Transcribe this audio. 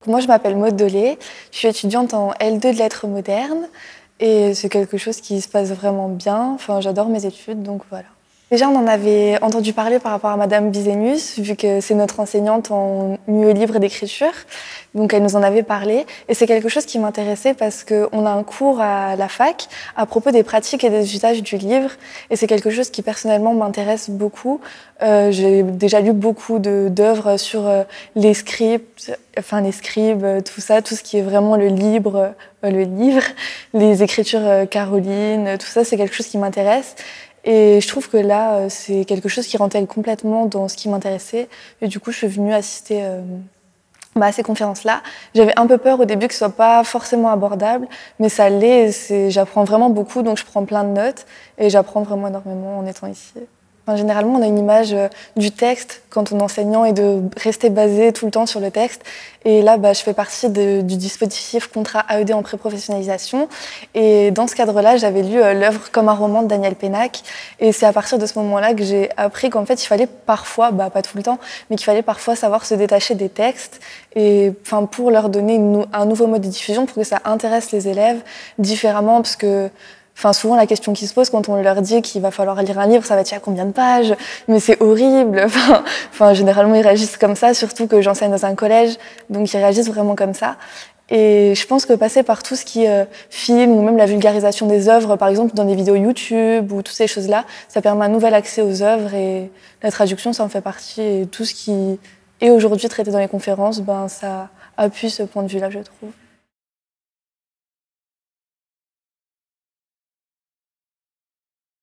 Moi, je m'appelle Maud Dolé, je suis étudiante en L2 de lettres modernes et c'est quelque chose qui se passe vraiment bien. Enfin, j'adore mes études, donc voilà. Déjà, on en avait entendu parler par rapport à Madame Bizenius, vu que c'est notre enseignante en milieu libre d'écriture. Donc, elle nous en avait parlé. Et c'est quelque chose qui m'intéressait parce qu'on a un cours à la fac à propos des pratiques et des usages du livre. Et c'est quelque chose qui, personnellement, m'intéresse beaucoup. J'ai déjà lu beaucoup d'œuvres sur les scripts, les scribes, tout ça, tout ce qui est vraiment le livre, les écritures carolines, tout ça, c'est quelque chose qui m'intéresse. Et je trouve que là, c'est quelque chose qui rentrait complètement dans ce qui m'intéressait. Et du coup, je suis venue assister à ces conférences-là. J'avais un peu peur au début que ce soit pas forcément abordable, mais ça l'est. J'apprends vraiment beaucoup, donc je prends plein de notes. Et j'apprends vraiment énormément en étant ici. Généralement, on a une image du texte quand on est enseignant et de rester basé tout le temps sur le texte. Et là, je fais partie du dispositif contrat AED en pré-professionnalisation. Et dans ce cadre-là, j'avais lu l'œuvre Comme un roman de Daniel Pénac. Et c'est à partir de ce moment-là que j'ai appris qu'en fait, il fallait parfois, pas tout le temps, mais qu'il fallait parfois savoir se détacher des textes et pour leur donner un nouveau mode de diffusion, pour que ça intéresse les élèves différemment, parce que souvent, la question qui se pose quand on leur dit qu'il va falloir lire un livre, ça va être « il y a combien de pages ?» Mais c'est horrible. Généralement, ils réagissent comme ça, surtout que j'enseigne dans un collège, donc ils réagissent vraiment comme ça. Et je pense que passer par tout ce qui est film ou même la vulgarisation des œuvres, par exemple dans des vidéos YouTube ou toutes ces choses-là, ça permet un nouvel accès aux œuvres et la traduction, ça en fait partie. Et tout ce qui est aujourd'hui traité dans les conférences, ça appuie ce point de vue-là, je trouve.